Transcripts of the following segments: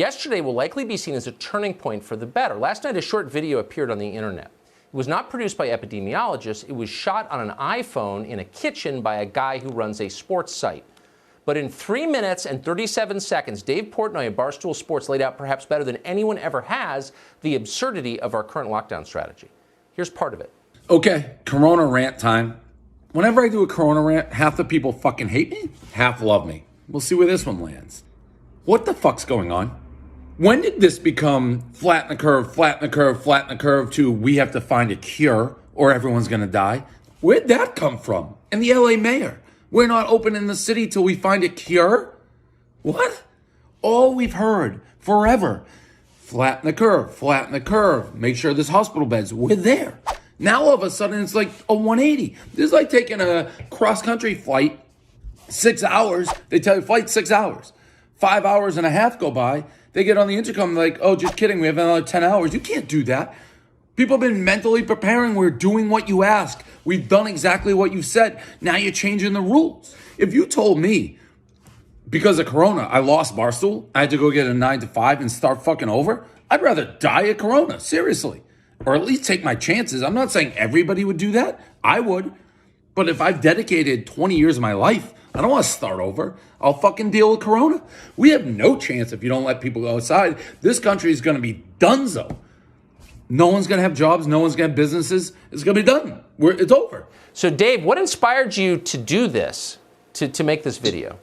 yesterday will likely be seen as a turning point for the better. Last night, a short video appeared on the internet. It was not produced by epidemiologists. It was shot on an iPhone in a kitchen by a guy who runs a sports site. But in 3 minutes and 37 seconds, Dave Portnoy of Barstool Sports laid out perhaps better than anyone ever has the absurdity of our current lockdown strategy. Here's part of it. Okay, Corona rant time. Whenever I do a Corona rant, half the people fucking hate me, half love me. We'll see where this one lands. What the fuck's going on? When did this become flatten the curve, flatten the curve, flatten the curve to we have to find a cure or everyone's gonna die? Where'd that come from? And the LA mayor, we're not open in the city till we find a cure? What? All we've heard forever, flatten the curve, make sure there's hospital beds. We're there. Now all of a sudden it's like a 180. This is like taking a cross-country flight, 6 hours. They tell you flight 6 hours. 5 hours and a half go by. They get on the intercom like, oh, just kidding. We have another 10 hours. You can't do that. People have been mentally preparing. We're doing what you ask. We've done exactly what you said. Now you're changing the rules. If you told me because of Corona, I lost Barstool, I had to go get a 9 to 5 and start fucking over, I'd rather die of Corona. Seriously. Or at least take my chances. I'm not saying everybody would do that. I would. But if I've dedicated 20 years of my life, I don't want to start over. I'll fucking deal with Corona. We have no chance if you don't let people go outside. This country is going to be donezo. No one's going to have jobs. No one's going to have businesses. It's going to be done. It's over. So, Dave, what inspired you to do this, to make this video?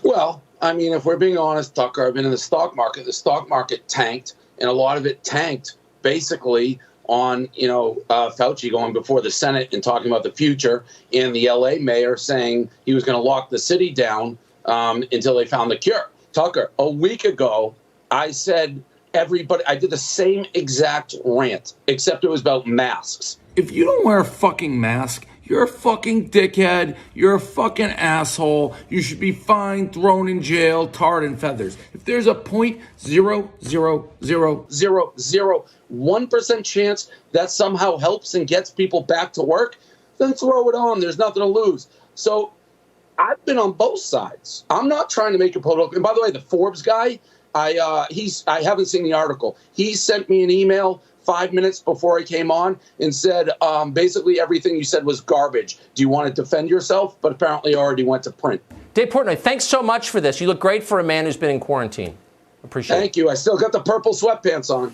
Well, I mean, if we're being honest, Tucker, I've been in the stock market. The stock market tanked, and a lot of it tanked basically on, Fauci going before the Senate and talking about the future, and the LA mayor saying he was going to lock the city down until they found the cure. Tucker, a week ago, I said I did the same exact rant, except it was about masks. If you don't wear a fucking mask, you're a fucking dickhead. You're a fucking asshole. You should be fined, thrown in jail, tarred and feathers. If there's a 0.00001% chance that somehow helps and gets people back to work, then throw it on. There's nothing to lose. So I've been on both sides. I'm not trying to make a political. And by the way, the Forbes guy, I haven't seen the article. He sent me an email 5 minutes before I came on and said, basically everything you said was garbage. Do you want to defend yourself? But apparently it already went to print. Dave Portnoy, thanks so much for this. You look great for a man who's been in quarantine. Appreciate it. Thank you. I still got the purple sweatpants on.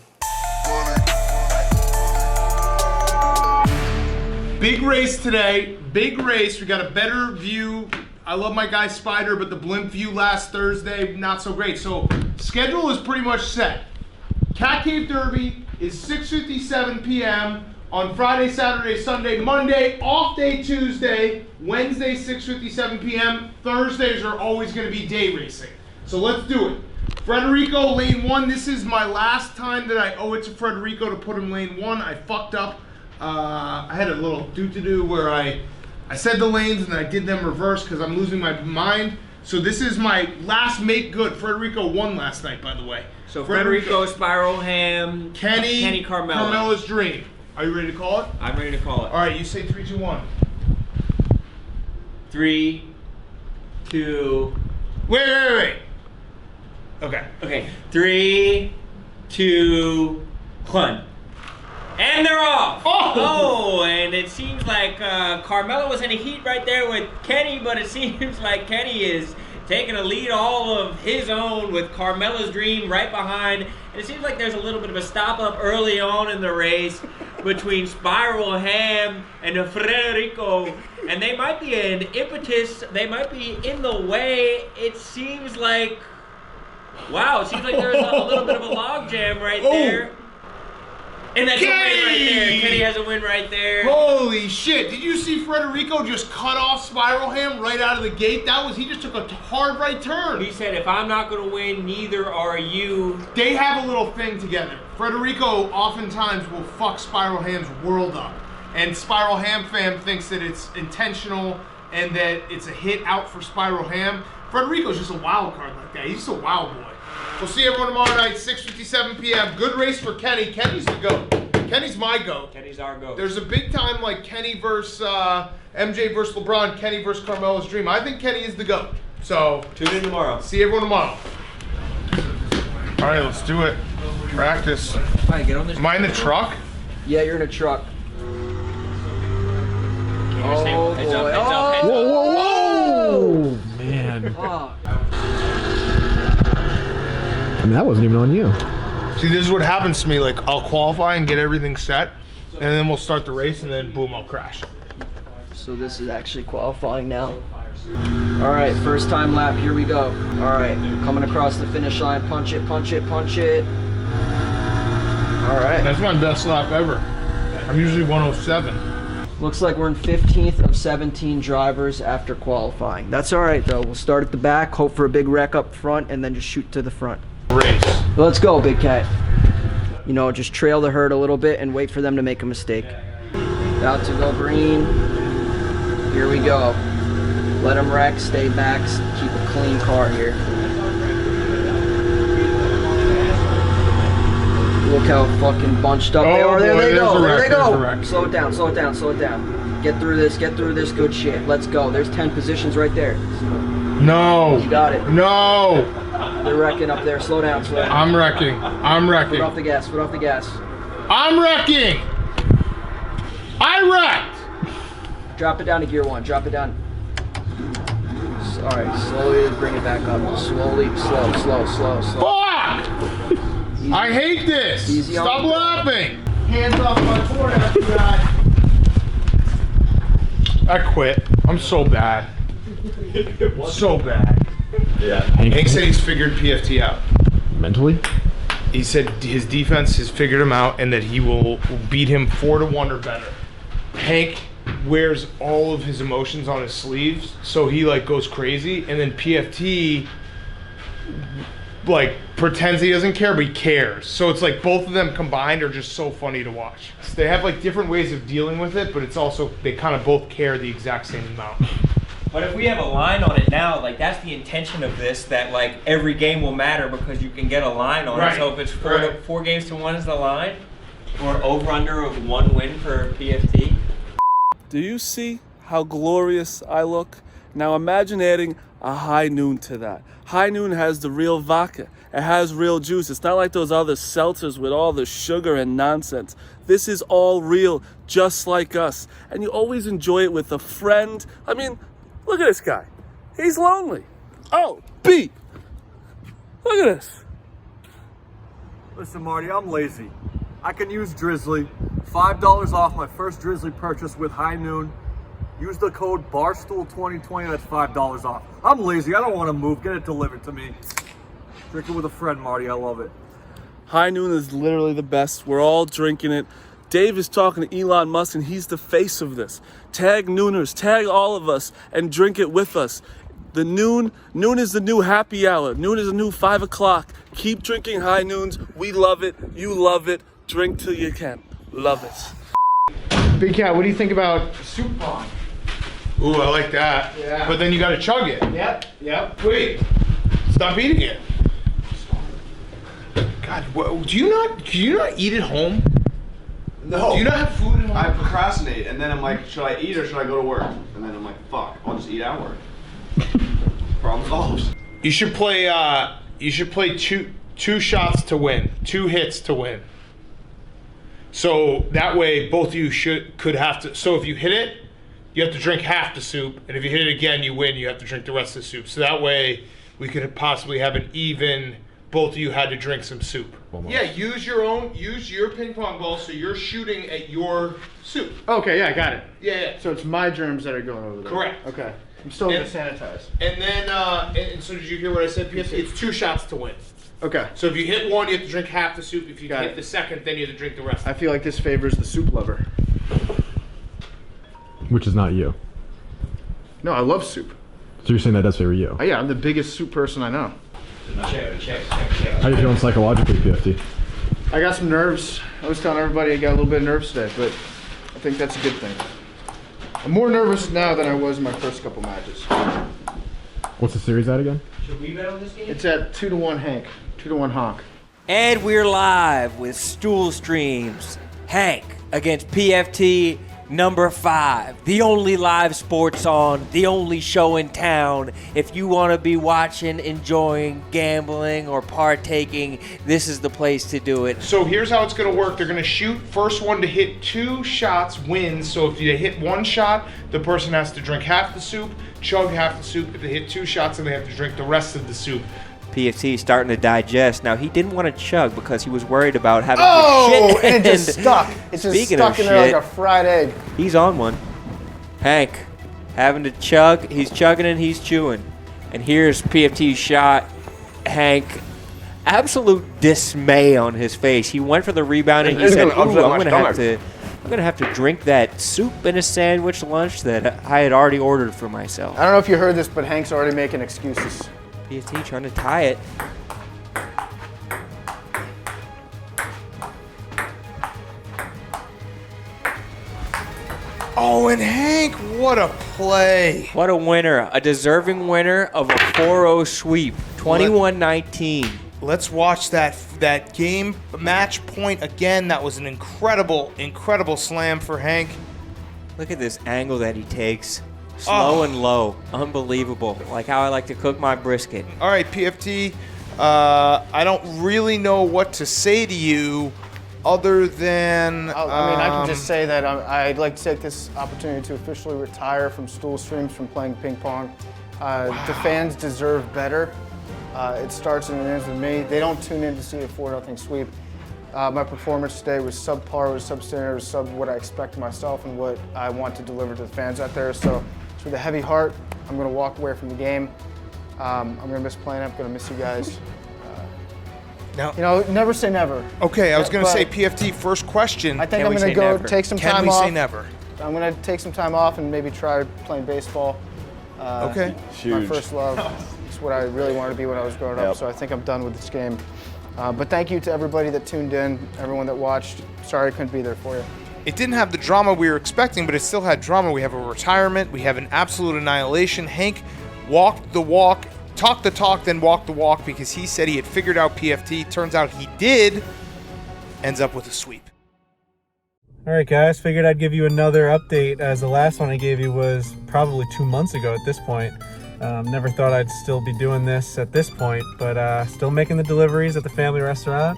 Big race today. Big race. We got a better view. I love my guy Spider, but the blimp view last Thursday, not so great. So schedule is pretty much set. Cat Cave Derby is 6:57 p.m. on Friday, Saturday, Sunday, Monday, off day Tuesday, Wednesday, 6:57 p.m. Thursdays are always going to be day racing. So let's do it. Frederico, lane 1. This is my last time that I owe it to Frederico to put him lane 1. I fucked up. I had a little do where I said the lanes and I did them reverse because I'm losing my mind. So this is my last make good. Frederico won last night, by the way. So Frederico, Spiral Ham, Kenny Carmelo. Carmelo's Dream. Are you ready to call it? I'm ready to call it. All right, you say 3, 2, 1. 3, 2. Wait. Okay. 3, 2, 1. And they're off. Oh, and it seems like Carmelo was in a heat right there with Kenny, but it seems like Kenny is taking a lead all of his own with Carmelo's Dream right behind. And it seems like there's a little bit of a stop up early on in the race between Spiral Ham and Frederico. And they might be an impetus. They might be in the way. It seems like, wow, it seems like there's a little bit of a log jam right there. And that's a win right there. Kenny has a win right there. Holy shit. Did you see Frederico just cut off Spiral Ham right out of the gate? He just took a hard right turn. He said, if I'm not going to win, neither are you. They have a little thing together. Frederico oftentimes will fuck Spiral Ham's world up. And Spiral Ham fam thinks that it's intentional and that it's a hit out for Spiral Ham. Frederico's just a wild card like that. He's just a wild boy. We'll see everyone tomorrow night, 6:57 p.m. Good race for Kenny. Kenny's the GOAT. Kenny's my GOAT. Kenny's our GOAT. There's a big time like Kenny versus MJ versus LeBron, Kenny versus Carmelo's Dream. I think Kenny is the GOAT. So tune in tomorrow. See everyone tomorrow. All right, let's do it. Practice. All right, get on this. Am I in the truck? Yeah, you're in a truck. Heads up, heads up, heads up. Whoa! Man. I mean, that wasn't even on you. See, this is what happens to me. Like, I'll qualify and get everything set, and then we'll start the race, and then boom, I'll crash. So this is actually qualifying now. All right, first time lap, here we go. All right, coming across the finish line, punch it, punch it, punch it. All right. That's my best lap ever. I'm usually 107. Looks like we're in 15th of 17 drivers after qualifying. That's all right though. We'll start at the back, hope for a big wreck up front, and then just shoot to the front. Race. Let's go, Big Cat. You know, just trail the herd a little bit and wait for them to make a mistake. About to go green. Here we go. Let them wreck, stay back, keep a clean car here. Look how fucking bunched up they are. There they go, there they go. Slow it down, slow it down, slow it down. Get through this, good shit. Let's go. There's 10 positions right there. No. You got it. No. They're wrecking up there. Slow down, slow down. I'm wrecking. I'm wrecking. Foot off the gas, foot off the gas. I'm wrecking. I wrecked. Drop it down to gear 1, drop it down. All right, slowly bring it back up. Slowly, slow. Fuck! I hate this. Easy on Stop me. laughing. Hands off my board after that. I quit. I'm so bad. So bad. Yeah. Hank said he's figured PFT out. Mentally? He said his defense has figured him out and that he will beat him 4-1 or better. Hank wears all of his emotions on his sleeves, so he like goes crazy, and then PFT like pretends he doesn't care, but he cares. So it's like both of them combined are just so funny to watch. So they have like different ways of dealing with it, but it's also they kind of both care the exact same amount. But if we have a line on it now, like that's the intention of this, that like every game will matter because you can get a line on it. So if it's 4 games to 1 is the line, or over under of 1 win for PFT. Do you see how glorious I look? Now imagine adding a High Noon to that. High Noon has the real vodka. It has real juice. It's not like those other seltzers with all the sugar and nonsense. This is all real, just like us. And you always enjoy it with a friend. I mean, look at this guy. He's lonely. Oh, beep. Look at this. Listen, Marty, I'm lazy. I can use Drizly. $5 off my first Drizly purchase with High Noon. Use the code Barstool2020, that's $5 off. I'm lazy, I don't want to move, get it delivered to me. Drink it with a friend, Marty, I love it. High Noon is literally the best. We're all drinking it. Dave is talking to Elon Musk and he's the face of this. Tag Nooners, tag all of us and drink it with us. The noon is the new happy hour. Noon is the new 5 o'clock. Keep drinking High Noons. We love it. You love it. Drink till you can. Love it. Big Cat, what do you think about soup bomb? Ooh, I like that. Yeah. But then you gotta chug it. Yep. Wait, stop eating it. God, do you not eat at home? No. Do you not have food at home? I procrastinate, and then I'm like, should I eat or should I go to work? And then I'm like, fuck, I'll just eat at work. Problem solved. You should play. Two shots to win, 2 hits to win. So that way, both of you could have to. So if you hit it, you have to drink half the soup, and if you hit it again, you win. You have to drink the rest of the soup. So that way, we could possibly have an even. Both of you had to drink some soup. Almost. Yeah, use your ping pong ball, so you're shooting at your soup. Okay, yeah, I got it. Yeah. So it's my germs that are going over there. Correct. Okay. I'm still gonna sanitize. And then, and so did you hear what I said? PFT, it's 2 shots to win. Okay. So if you hit one, you have to drink half the soup. If you Got hit it. the second, then you have to drink the rest. I feel like this favors the soup lover. Which is not you. No, I love soup. So you're saying that does favor you. Oh, yeah, I'm the biggest soup person I know. Check. How are you feeling psychologically, PFT? I got some nerves. I was telling everybody I got a little bit of nerves today, but I think that's a good thing. I'm more nervous now than I was in my first couple matches. What's the series at again? Should we bet on this game? It's at 2-1 Hank, 2-1 Honk. And we're live with Stool Streams. Hank against PFT. Number 5, the only live sports on, the only show in town. If you want to be watching, enjoying, gambling, or partaking, this is the place to do it. So here's how it's going to work. They're going to shoot. First one to hit 2 shots wins. So if you hit 1 shot, the person has to drink half the soup, chug half the soup. If they hit 2 shots, then they have to drink the rest of the soup. PFT starting to digest. Now, he didn't want to chug because he was worried about having to shit. And it just stuck. It's just stuck in there like a fried egg. He's on one. Hank, having to chug. He's chugging and he's chewing. And here's PFT's shot. Hank, absolute dismay on his face. He went for the rebound and he said, "Ooh, I'm gonna have to drink that soup and a sandwich lunch that I had already ordered for myself." I don't know if you heard this, but Hank's already making excuses. PFT trying to tie it. Oh, and Hank, what a play. What a winner. A deserving winner of a 4-0 sweep. 21-19. Let's watch that game match point again. That was an incredible slam for Hank. Look at this angle that he takes. Slow and low. Unbelievable. Like how I like to cook my brisket. All right, PFT, I don't really know what to say to you other than... I can just say that I'd like to take this opportunity to officially retire from Stool Streams, from playing ping pong. The fans deserve better. It starts and ends with me. They don't tune in to see a 4-0 sweep. My performance today was subpar, was substandard, was sub what I expect of myself and what I want to deliver to the fans out there. So with a heavy heart, I'm going to walk away from the game. I'm going to miss playing. I'm going to miss you guys. Now, never say never. Okay, I was going to say, PFT, first question. I think I'm going to go take some time off. Can we say never? I'm going to take some time off and maybe try playing baseball. Okay. My first love. It's what I really wanted to be when I was growing up, so I think I'm done with this game. But thank you to everybody that tuned in, everyone that watched. Sorry I couldn't be there for you. It didn't have the drama we were expecting, but it still had drama. We have a retirement. We have an absolute annihilation. Hank walked the walk, talked the talk, then walked the walk because he said he had figured out PFT. Turns out he did. Ends up with a sweep. All right, guys. Figured I'd give you another update, as the last one I gave you was probably 2 months ago at this point. Never thought I'd still be doing this at this point, but still making the deliveries at the family restaurant.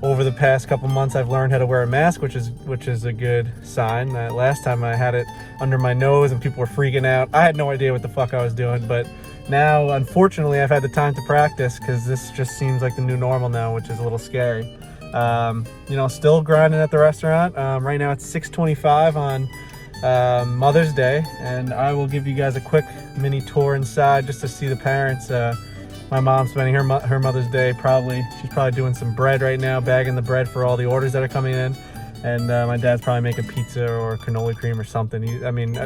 Over the past couple months, I've learned how to wear a mask, which is a good sign. Last time I had it under my nose and people were freaking out. I had no idea what the fuck I was doing, but now, unfortunately, I've had the time to practice because this just seems like the new normal now, which is a little scary. Still grinding at the restaurant. Right now it's 6:25 on Mother's Day, and I will give you guys a quick mini tour inside just to see the parents. My mom's spending her Mother's Day she's probably doing some bread right now, bagging the bread for all the orders that are coming in, and my dad's probably making pizza or cannoli cream or something.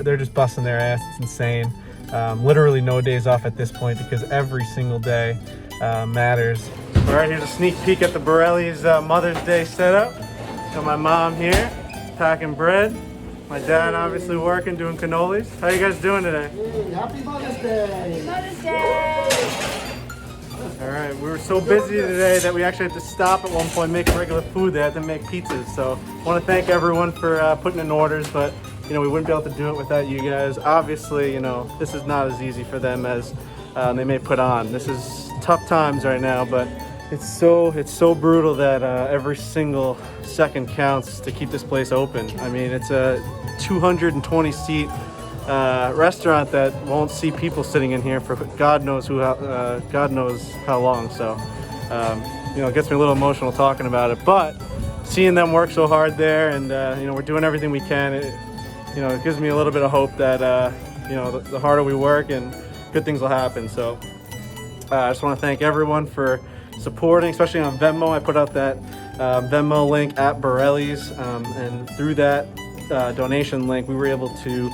They're just busting their ass. It's insane. Literally no days off at this point because every single day matters. All right, here's a sneak peek at the BORRELLI's Mother's Day setup. Got my mom here packing bread. My dad obviously working, doing cannolis. How you guys doing today? Happy Mother's Day! Mother's Day! All right, we were so busy today that we actually had to stop at one point making regular food. They had to make pizzas. So I want to thank everyone for putting in orders, but we wouldn't be able to do it without you guys. Obviously, this is not as easy for them as they may put on. This is tough times right now, but it's so brutal that every single second counts to keep this place open. It's a 220 seat restaurant that won't see people sitting in here for God knows how long. So it gets me a little emotional talking about it, but seeing them work so hard there, and we're doing everything we can, it gives me a little bit of hope that the harder we work and good things will happen. So I just want to thank everyone for supporting, especially on Venmo. I put out that Venmo link at BORRELLI's, and through that donation link, we were able to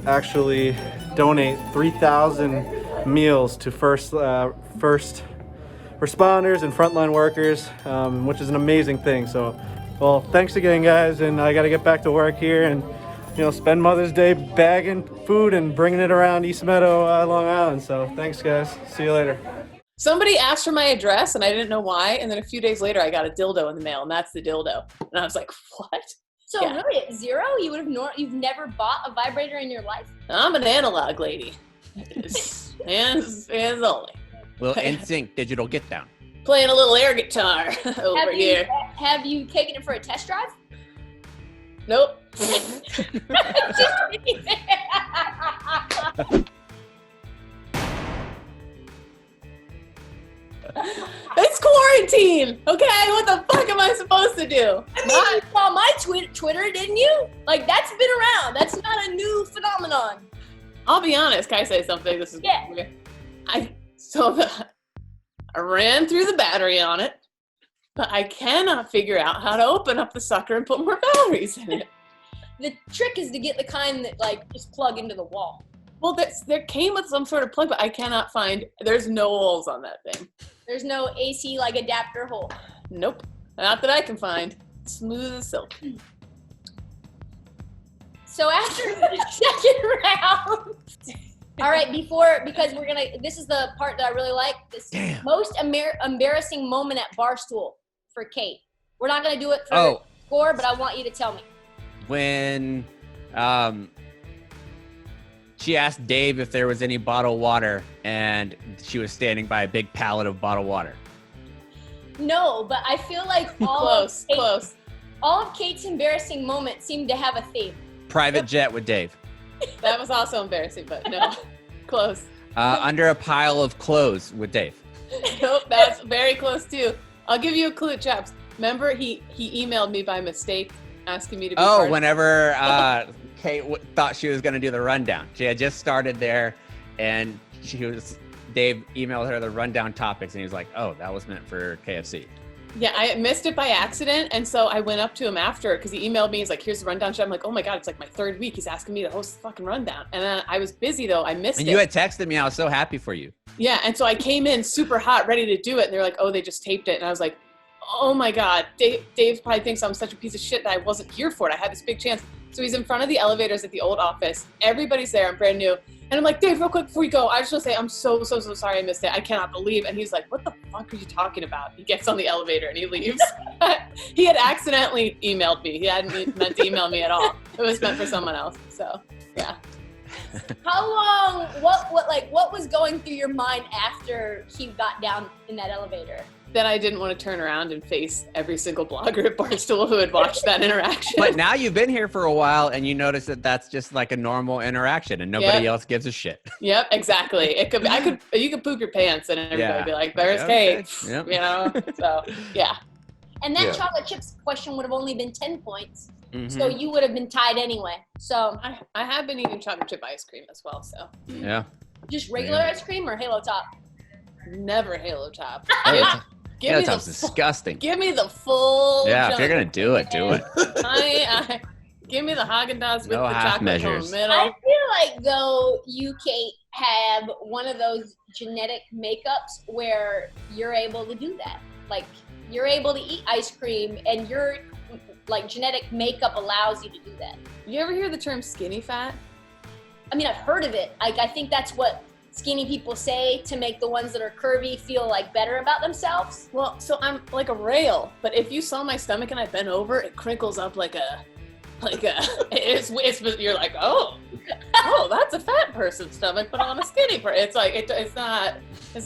actually donate 3,000 meals to first responders and frontline workers, which is an amazing thing. So, well, thanks again, guys, and I got to get back to work here and spend Mother's Day bagging food and bringing it around East Meadow, Long Island. So, thanks, guys. See you later. Somebody asked for my address and I didn't know why. And then a few days later, I got a dildo in the mail, and that's the dildo. And I was like, what? So really, at 0, you've never bought a vibrator in your life? I'm an analog lady. Hands only. Little NSYNC digital get down. Playing a little air guitar over here. Have you taken it for a test drive? Nope. It's quarantine, okay? What the fuck am I supposed to do? I mean, you saw my Twitter, didn't you? Like, that's been around. That's not a new phenomenon. I'll be honest. Can I say something? This is weird. I ran through the battery on it, but I cannot figure out how to open up the sucker and put more batteries in it. The trick is to get the kind that, like, just plug into the wall. Well, there came with some sort of plug, but I cannot find. There's no holes on that thing. There's no AC, like, adapter hole. Nope. Not that I can find. Smooth as silk. So after the second round, all right, because this is the part that I really like. This most embarrassing moment at Barstool for Kate. We're not gonna do it for score, but I want you to tell me. When she asked Dave if there was any bottled water, and she was standing by a big pallet of bottled water. No, but I feel like all of Kate's embarrassing moments seem to have a theme. Private jet with Dave. That was also embarrassing, but no. Close. Under a pile of clothes with Dave. Nope, that's very close too. I'll give you a clue, chaps. Remember, he emailed me by mistake asking me to be part whenever Kate thought she was going to do the rundown. She had just started there, and Dave emailed her the rundown topics, and he was like, oh, that was meant for KFC. Yeah, I missed it by accident, and so I went up to him after, because he emailed me, he's like, here's the rundown show. I'm like, oh my God, it's like my 3rd week. He's asking me to host the fucking rundown. And then I was busy, though. I missed it. And you had texted me. I was so happy for you. Yeah, and so I came in super hot, ready to do it, and they're like, oh, they just taped it. And I was like, oh my God, Dave probably thinks I'm such a piece of shit that I wasn't here for it. I had this big chance. So he's in front of the elevators at the old office. Everybody's there. I'm brand new. And I'm like, Dave, real quick before you go, I just want to say I'm so sorry I missed it. I cannot believe. And he's like, what the fuck are you talking about? He gets on the elevator and he leaves. He had accidentally emailed me. He hadn't meant to email me at all. It was meant for someone else. So, yeah. How long, what was going through your mind after he got down in that elevator? Then I didn't want to turn around and face every single blogger at Barstool who had watched that interaction. But now you've been here for a while, and you notice that that's just like a normal interaction, and nobody else gives a shit. Yep, exactly. You could poop your pants, and everybody would be like, "There's Kate," Yep. You know. So yeah. And that chocolate chips question would have only been 10 points, so you would have been tied anyway. So I have been eating chocolate chip ice cream as well. So yeah. Just regular ice cream or Halo Top? Never Halo Top. That sounds disgusting. Give me the full. Yeah, if you're gonna do it, do it. Give me the Haagen-Dazs with No the half chocolate measures. in the middle. I feel like though you, Kate, have one of those genetic makeups where you're able to do that. Like you're able to eat ice cream, and your like genetic makeup allows you to do that. You ever hear the term skinny fat? I mean, I've heard of it. Like I think that's what skinny people say to make the ones that are curvy feel like better about themselves. Well, so I'm like a rail, but if you saw my stomach and I bent over, it crinkles up you're like, oh, that's a fat person's stomach, but on a skinny person, it's like it's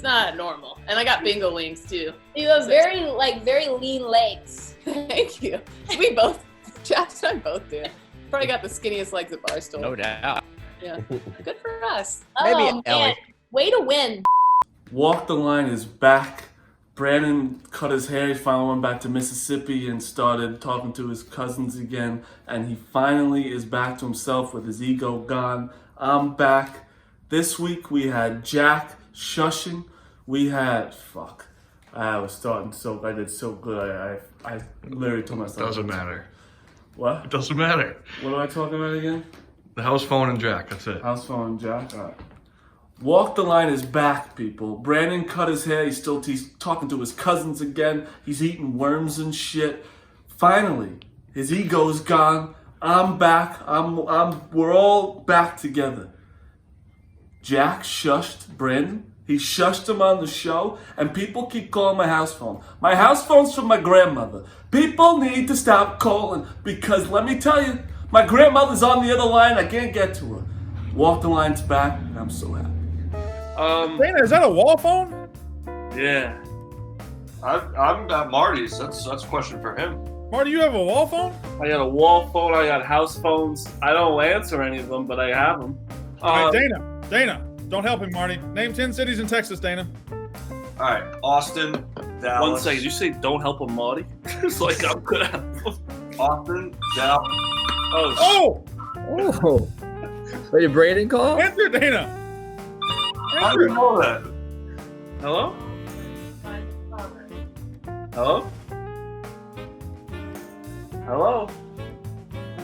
not normal. And I got bingo wings too. You have very lean legs. Thank you. We both, Jax and I both do. Probably got the skinniest legs at Barstool. No doubt. Yeah, good for us. Maybe Ellie. Way to win. Walk the Line is back. Brandon cut his hair. He finally went back to Mississippi and started talking to his cousins again. And he finally is back to himself with his ego gone. I'm back. This week we had Jack shushing. We had, I was starting I did so good. I literally told myself. Doesn't matter. What? It doesn't matter. What am I talking about again? The house phone and Jack, that's it. House phone and Jack, all right. Walk the Line is back, people. Brandon cut his hair. He's talking to his cousins again. He's eating worms and shit. Finally, his ego's gone. I'm back. We're all back together. Jack shushed Brandon He shushed him on the show, and people keep calling my house phone. My house phone's from my grandmother. People need to stop calling because let me tell you, my grandmother's on the other line. I can't get to her. Walk the line's back, and I'm so happy. Dana, is that a wall phone? Yeah. I'm at Marty's. That's a question for him. Marty, you have a wall phone? I got a wall phone. I got house phones. I don't answer any of them, but I have them. All right, Dana, don't help him, Marty. Name 10 cities in Texas, Dana. All right, Austin, Dallas. 1 second. You say don't help him, Marty? It's like I'm gonna help him. Austin, Dallas. Oh! Oh. Wait, did Braden call? Answer, Dana. How do you know that? Hello? Hello? Hello?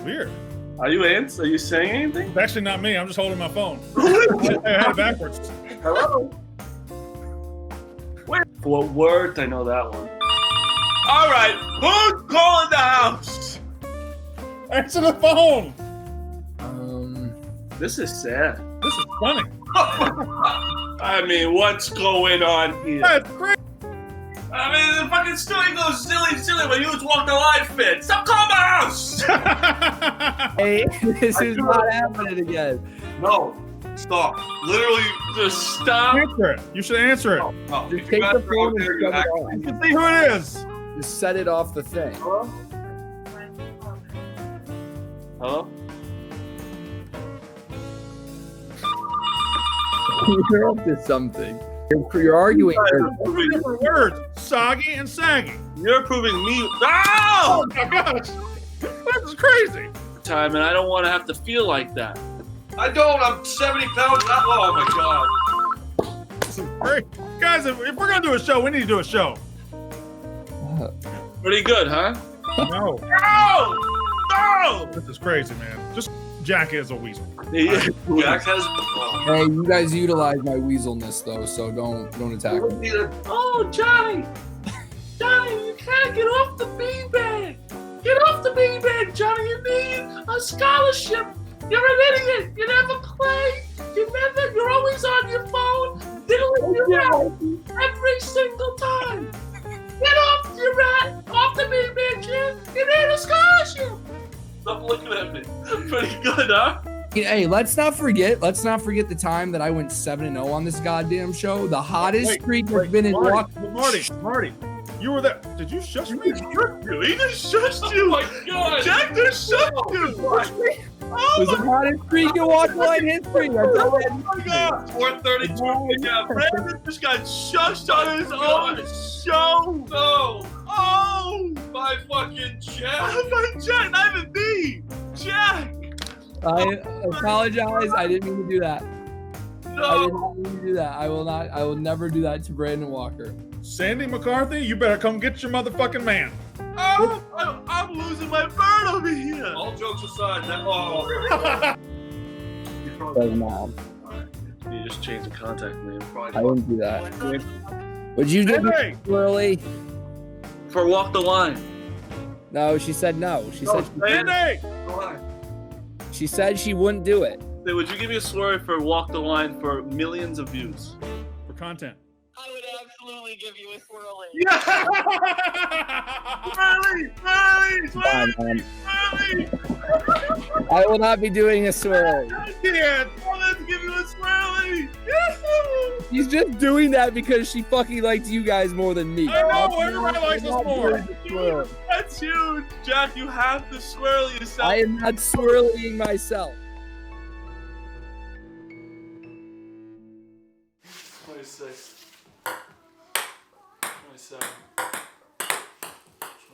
Weird. Are you saying anything? It's actually not me. I'm just holding my phone. I had it backwards. Hello? Wait. For what word? I know that one. All right. Who's calling the house? Answer the phone. This is sad. This is funny. I mean, what's going on here? That's great. I mean, the fucking story goes silly when you walk the line fit. Stop calling my house! Hey, this is not happening again. No, stop. Literally, Just stop. Answer it. You should answer it. no. Just If take you guys the are phone out there, and you shut it actually. off. You can see who it is. Just set it off the thing. Hello? Hello? You're up to something. You're arguing. Two different words. Soggy and saggy. You're proving me. No! Oh my gosh. This is crazy. Time, and I don't want to have to feel like that. I don't. I'm 70 pounds. Oh my god. This is great. Guys, if we're going to do a show, we need to do a show. Pretty good, huh? No. No! No! This is crazy, man. Just Jack is a weasel. Jack has. Hey, you guys utilize my weaselness though, so don't attack me. Oh, Johnny! Johnny, you can't get off the beanbag! Get off the beanbag, Johnny! You need a scholarship! You're an idiot! You never play! You're always on your phone, diddling your rat every single time! Get off your rat! Off the beanbag, kid! You need a scholarship! Stop looking at me. Pretty good, huh? Hey, let's not forget the time that I went 7-0 on this goddamn show. The hottest streak has been in Marty, you were there. Did you shush me? He just shushed you. Oh my god. Jack just shushed you. It was the hottest streak in walk line history. Oh my god. 432. Yeah, Brandon just got shushed on his own show. No. Oh, my fucking Jack. My Jack, not even me. Jack. I apologize. I didn't mean to do that. No. I didn't mean to do that. I will never do that to Brandon Walker. Sandy McCarthy, you better come get your motherfucking man. Oh, I'm losing my bird over here. All jokes aside, that. Doesn't matter. You just changed the contact name. I wouldn't do that. Would you do Hey! early? For walk the line. No, she said no. She said she wouldn't do it. Hey, would you give me a story for walk the line for millions of views? For content. I would absolutely give you a swirly. Yeah! Swirly! I will not be doing a swirly. I can't! Let's give you a swirly! She's just doing that because she fucking likes you guys more than me. I know, everybody likes us more. That's huge! Jack, you have to swirly yourself. I am not swirling myself. 26. 27.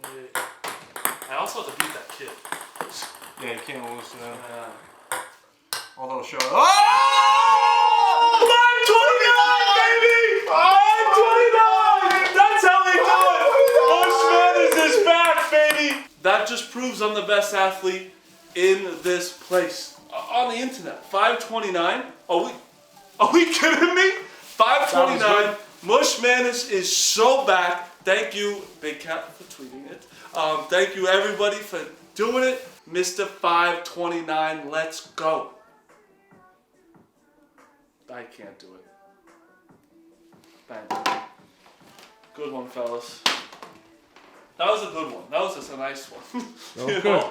28. I also have to beat that kid. Yeah, you can't lose to them. Yeah. Although show. Oh! 529, baby! 529! That's how they do it! Bushman is back, baby! That just proves I'm the best athlete in this place. On the internet. 529? Are we kidding me? 529. Mush Madness is so back. Thank you, Big Cat, for tweeting it. Thank you, everybody, for doing it. Mr. 529, let's go. I can't do it. Bang. Good one, fellas. That was a good one. That was just a nice one. You know?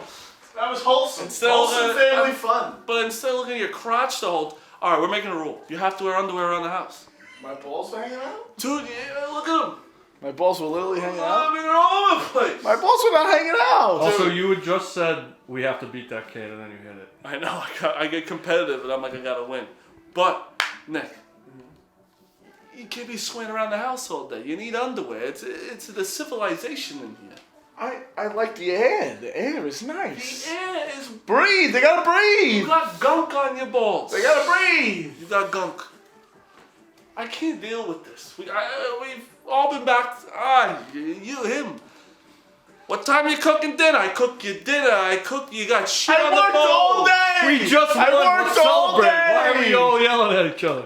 That was wholesome. Instead Wholesome of, family fun. But instead of looking at your crotch the whole. All right, we're making a rule. You have to wear underwear around the house. My balls were hanging out? Dude, yeah, look at them. My balls were literally hanging I out? mean, they're all over the place. My balls were not hanging out. Also, you had just said we have to beat that kid, and then you hit it. I know. I get competitive, and I'm like, I gotta win. But Nick, you can't be swaying around the house all day. You need underwear. It's the civilization in here. I like the air. The air is nice. The air is. Breathe. They gotta breathe. You got gunk on your balls. They gotta breathe. You got gunk. I can't deal with this. We've all been back. You, him. What time you cooking dinner? I cook your dinner. I cook. You got shit on the bowl. I worked all day. We just I worked all day. Why are we all yelling at each other?